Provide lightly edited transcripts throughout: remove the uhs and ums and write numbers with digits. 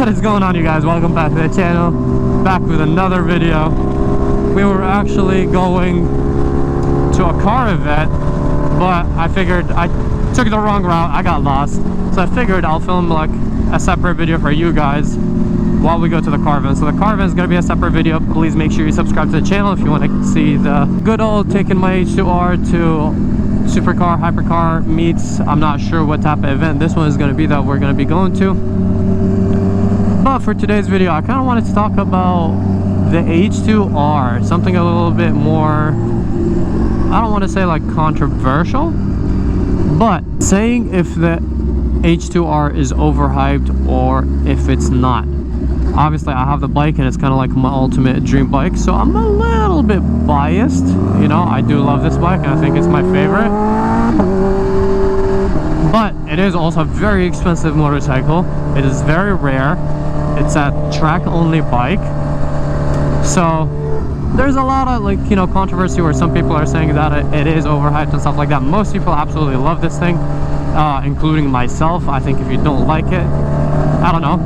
What is going on, you guys? Welcome back to the channel, back with another video. We were actually going to a car event, but I figured I took the wrong route. I got lost, so I figured I'll film like a separate video for you guys while we go to the car event. So the car event is going to be a separate video. Please make sure you subscribe to the channel if you want to see the good old taking my H2R to supercar, hypercar meets. I'm not sure what type of event this one is going to be that we're going to be going to. But for today's video, I kind of wanted to talk about the H2R, something a little bit more, I don't want to say like controversial, but saying if the H2R is overhyped or if it's not. Obviously I have the bike and it's kind of like my ultimate dream bike, so I'm a little bit biased. You know, I do love this bike and I think it's my favorite, but it is also a very expensive motorcycle. It is very rare. It's a track only bike, so there's a lot of like, you know, controversy where some people are saying that it is overhyped and stuff like that. Most people absolutely love this thing, including myself. I think if you don't like it, I don't know.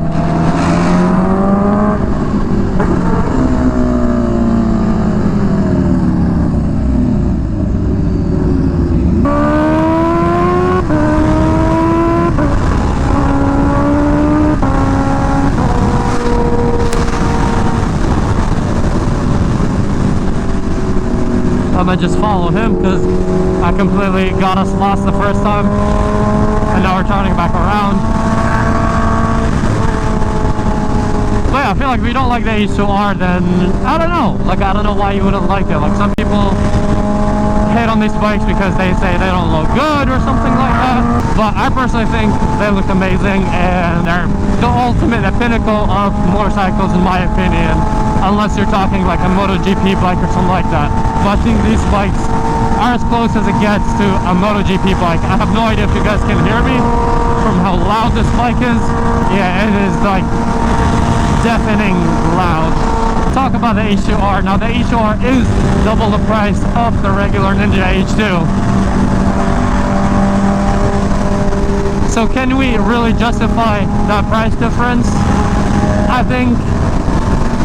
I'm gonna just follow him because I completely got us lost the first time and now we're turning back around. But yeah, I feel like if you don't like the H2R, then I don't know, like I don't know why you wouldn't like it. Like some people hate on these bikes because they say they don't look good or something like that, but I personally think they look amazing and they're the ultimate, the pinnacle of motorcycles in my opinion, unless you're talking like a MotoGP bike or something like that. But I think these bikes are as close as it gets to a MotoGP bike. I have no idea if you guys can hear me from how loud this bike is. Yeah, it is like deafening loud. Talk about the H2R. Now the H2R is double the price of the regular Ninja H2. So can we really justify that price difference? I think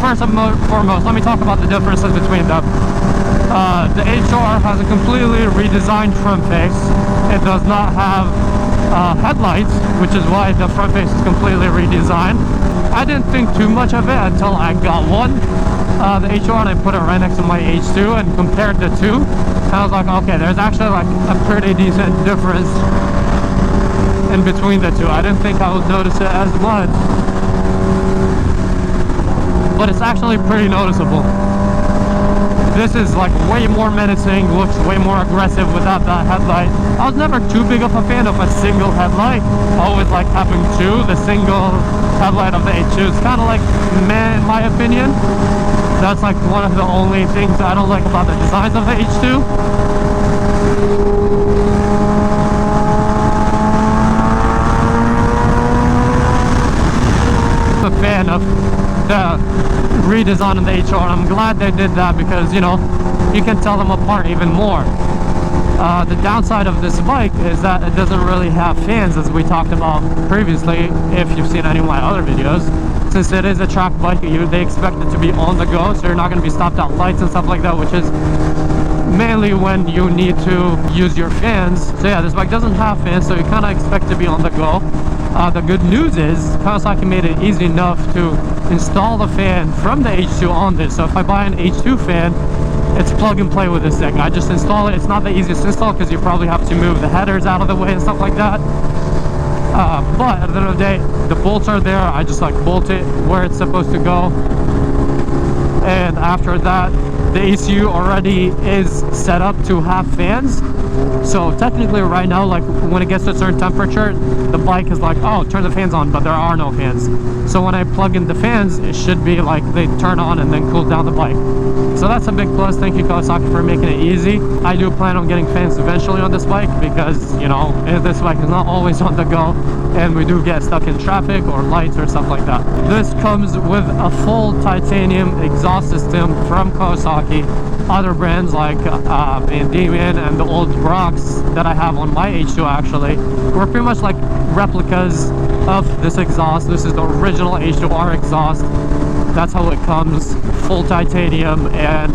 first and foremost, let me talk about the differences between them. The H2R has a completely redesigned front face. It does not have headlights, which is why the front face is completely redesigned. I didn't think too much of it until I got one, the H2R, and I put it right next to my H2 and compared the two. And I was like, okay, there's actually like a pretty decent difference in between the two. I didn't think I would notice it as much, but it's actually pretty noticeable. This is like way more menacing, looks way more aggressive without that headlight. I was never too big of a fan of a single headlight. Always like having two. The single headlight of the H2 is kind of like meh in my opinion. That's like one of the only things I don't like about the designs of the H2. I'm a fan of the redesign of the H2R. I'm glad they did that because, you know, you can tell them apart even more. The downside of this bike is that it doesn't really have fans, as we talked about previously if you've seen any of my other videos. Since it is a track bike, they expect it to be on the go, so you're not going to be stopped at lights and stuff like that, which is mainly when you need to use your fans. So yeah, this bike doesn't have fans, so you kind of expect to be on the go. The good news is Kawasaki made it easy enough to install the fan from the H2 on this. So if I buy an H2 fan, it's plug and play with this thing. I just install it. It's not the easiest install because you probably have to move the headers out of the way and stuff like that. But at the end of the day, the bolts are there. I just like bolt it where it's supposed to go. And after that, the ECU already is set up to have fans. So technically right now, like when it gets to a certain temperature, the bike is like, oh, turn the fans on, but there are no fans. So when I plug in the fans, it should be like they turn on and then cool down the bike. So that's a big plus. Thank you, Kawasaki, for making it easy. I do plan on getting fans eventually on this bike because, you know, this bike is not always on the go. and we do get stuck in traffic or lights or stuff like that. This comes with a full titanium exhaust system from Kawasaki. Other brands like Van Diemen and the old Brocs that I have on my H2 actually were pretty much like replicas of this exhaust. This is the original H2R exhaust. That's how it comes, full titanium, and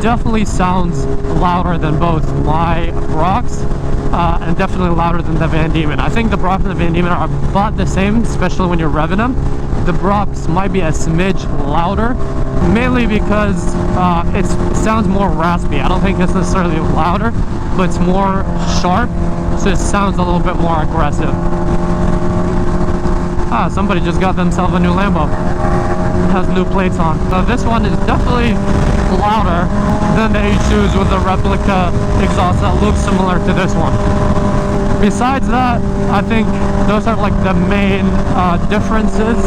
definitely sounds louder than both my Brocs and definitely louder than the Van Diemen. I think the Brocs and the Van Diemen are about the same, especially when you're revving them. The Brocs might be a smidge louder, mainly because it sounds more raspy. I don't think it's necessarily louder, but it's more sharp, so it sounds a little bit more aggressive. Somebody just got themselves a new Lambo. It has new plates on. So this one is definitely louder than the H2s with the replica exhaust that looks similar to this one. Besides that, I think those are like the main differences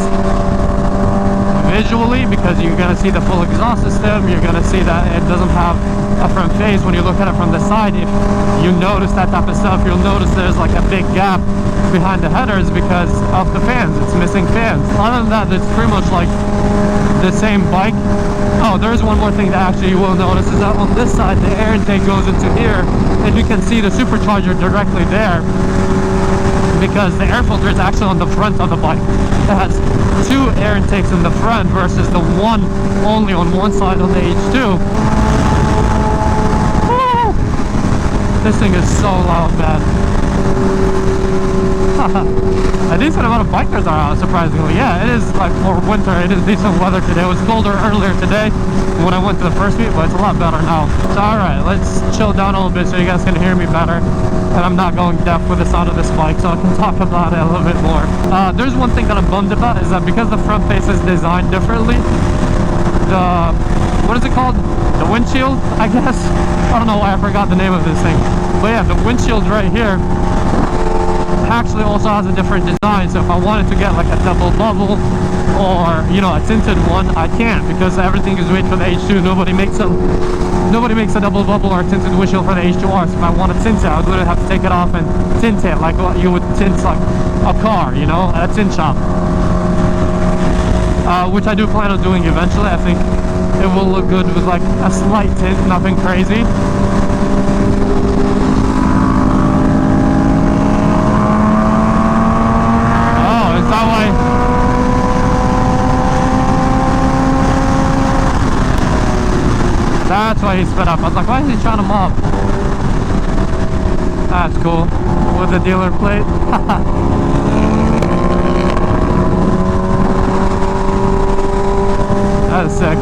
visually, because you're going to see the full exhaust system. You're going to see that it doesn't have a front face. When you look at it from the side, if you notice that type of stuff, you'll notice there's like a big gap behind the headers because of the fans. It's missing fans. Other than that, it's pretty much like the same bike. Oh, there's one more thing that actually you will notice is that on this side the air intake goes into here, and you can see the supercharger directly there because the air filter is actually on the front of the bike. It has two air intakes in the front versus the one only on one side on the H2. Woo! This thing is so loud, man. A decent amount of bikers are out, surprisingly. Yeah, it is like for winter, it is decent weather today. It was colder earlier today when I went to the first meet, but it's a lot better now. So alright, let's chill down a little bit so you guys can hear me better, and I'm not going deaf with the sound of this bike, so I can talk about it a little bit more. There's one thing that I'm bummed about, is that because the front face is designed differently, the, what is it called? The windshield, I guess? I don't know why I forgot the name of this thing. But yeah, the windshield right here actually also has a different design. So if I wanted to get like a double bubble or, you know, a tinted one, I can't, because everything is made for the H2. Nobody makes a double bubble or a tinted windshield for the H2R. So if I want to tint it, I would literally have to take it off and tint it like what you would tint like a car, you know, at a tint shop. Which I do plan on doing eventually. I think it will look good with like a slight tint, nothing crazy. That's why he sped up. I was like, why is he trying to mob? That's cool. With the dealer plate. That's sick.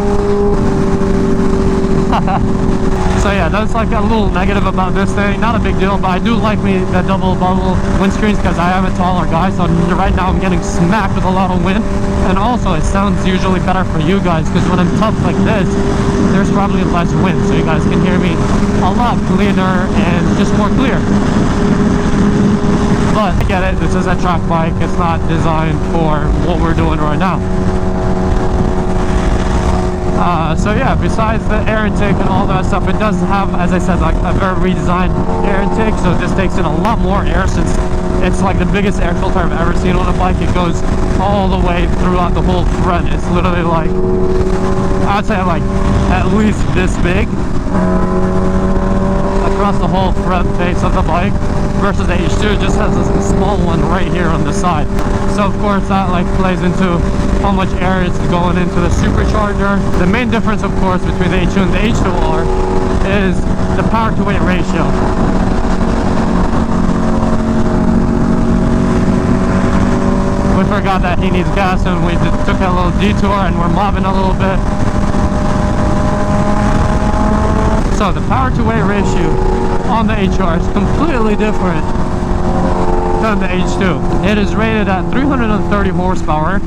So yeah, that's like a little negative about this thing. Not a big deal, but I do like the double bubble windscreens because I am a taller guy, so right now I'm getting smacked with a lot of wind. And also it sounds usually better for you guys, because when I'm tough like this, there's probably less wind, so you guys can hear me a lot cleaner and just more clear. But I get it, this is a track bike, it's not designed for what we're doing right now. So yeah, besides the air intake and all that stuff, it does have, as I said, like a very redesigned air intake, so this takes in a lot more air, since it's like the biggest air filter I've ever seen on a bike. It goes all the way throughout the whole front. It's literally like, I'd say like at least this big across the whole front face of the bike, versus the H2 just has a small one right here on the side. So of course that like plays into how much air is going into the supercharger. The main difference, of course, between the H2 and the H2R is the power to weight ratio. We forgot that he needs gas, and we took a little detour and we're mobbing a little bit. So the power to weight ratio on the H2R is completely different than the H2. It is rated at 330 horsepower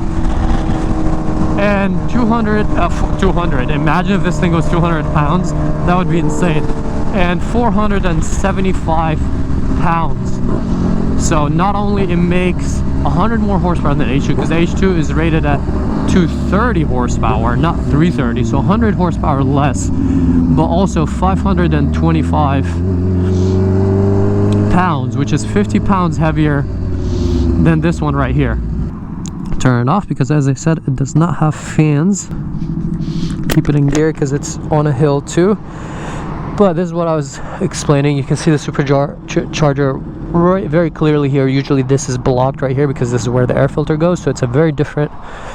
and 200, imagine if this thing was 200 pounds, that would be insane, and 475 pounds. So not only it makes 100 more horsepower than the H2, because the H2 is rated at 230 horsepower, not 330, so 100 horsepower less, but also 525 pounds, which is 50 pounds heavier than this one right here. Turn it off because, as I said, it does not have fans. Keep it in gear because it's on a hill too. But this is what I was explaining. You can see the supercharger right very clearly here. Usually this is blocked right here because this is where the air filter goes, so it's a very different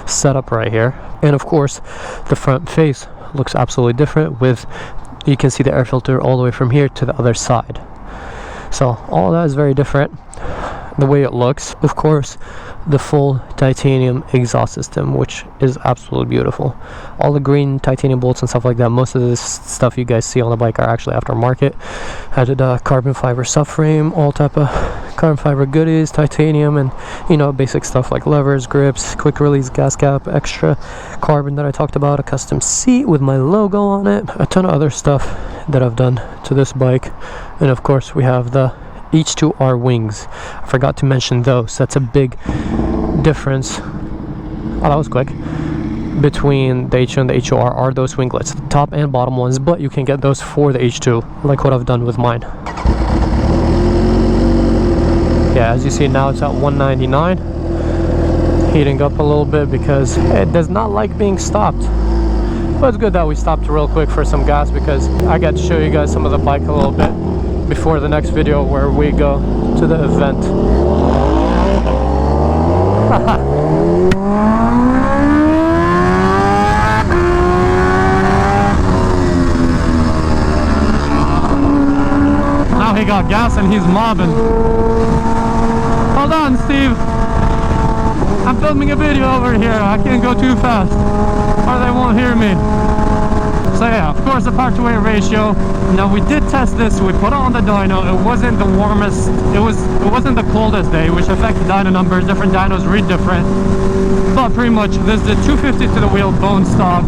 setup right here. And of course the front face looks absolutely different, with you can see the air filter all the way from here to the other side. So all that is very different, the way it looks. Of course, the full titanium exhaust system, which is absolutely beautiful. All the green titanium bolts and stuff like that, most of this stuff you guys see on the bike are actually aftermarket. Added carbon fiber subframe, all type of carbon fiber goodies, titanium, and you know, basic stuff like levers, grips, quick release gas cap, extra carbon that I talked about, a custom seat with my logo on it, a ton of other stuff that I've done to this bike. And of course we have the H2R wings. I forgot to mention those. That's a big difference. Oh, that was quick. Between the H2 and the H2R are those winglets, the top and bottom ones, but you can get those for the H2, like what I've done with mine. Yeah, as you see now it's at 199. Heating up a little bit because it does not like being stopped. But it's good that we stopped real quick for some gas, because I got to show you guys some of the bike a little bit before the next video where we go to the event. Now he got gas and he's mobbing. Hold on, Steve. I'm filming a video over here. I can't go too fast or they won't hear me. So yeah, of course the power to weight ratio. Now we did test this, we put it on the dyno. It wasn't the warmest, it wasn't the coldest day, which affects dyno numbers. Different dynos read different. But pretty much this is the 250 to the wheel bone stock.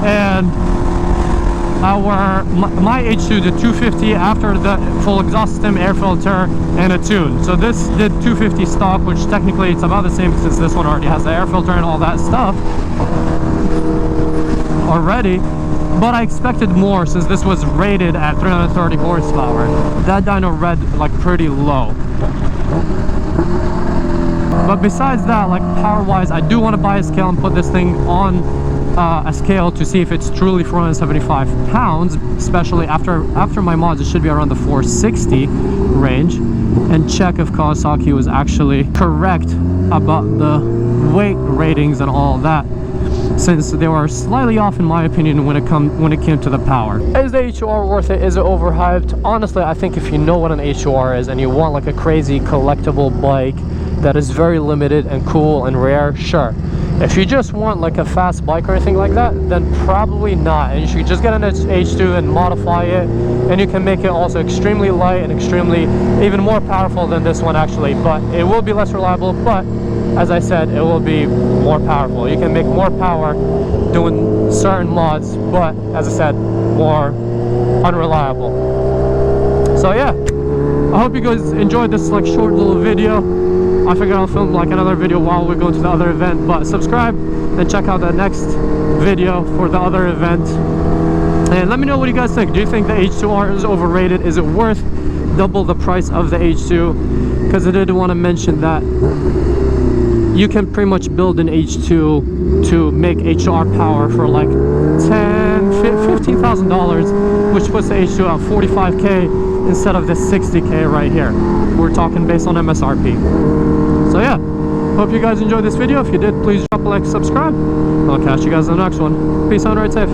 And my H2 did 250 after the full exhaust system, air filter, and a tune. So this did 250 stock, which technically it's about the same since this one already has the air filter and all that stuff already. But I expected more since this was rated at 330 horsepower. That dyno read like pretty low. But besides that, like power wise, I do want to buy a scale and put this thing on a scale to see if it's truly 475 pounds, especially after my mods. It should be around the 460 range, and check if Kawasaki was actually correct about the weight ratings and all that, since they were slightly off in my opinion when it came to the power. Is the H2R worth it? Is it overhyped? Honestly, I think if you know what an H2R is and you want like a crazy collectible bike that is very limited and cool and rare, sure. If you just want like a fast bike or anything like that, then probably not. And you should just get an H2 and modify it, and you can make it also extremely light and extremely even more powerful than this one actually. But it will be less reliable, but as I said, it will be more powerful. You can make more power doing certain mods, but as I said, more unreliable. So yeah, I hope you guys enjoyed this like short little video. I figured I'll film like another video while we go to the other event, but subscribe and check out the next video for the other event. And let me know what you guys think. Do you think the H2R is overrated? Is it worth double the price of the H2? Because I did want to mention that you can pretty much build an H2 to make H2R power for like $15,000, which puts the H2 at 45K instead of the 60K right here. We're talking based on MSRP. So yeah, hope you guys enjoyed this video. If you did, please drop a like, subscribe. I'll catch you guys in the next one. Peace out, ride safe.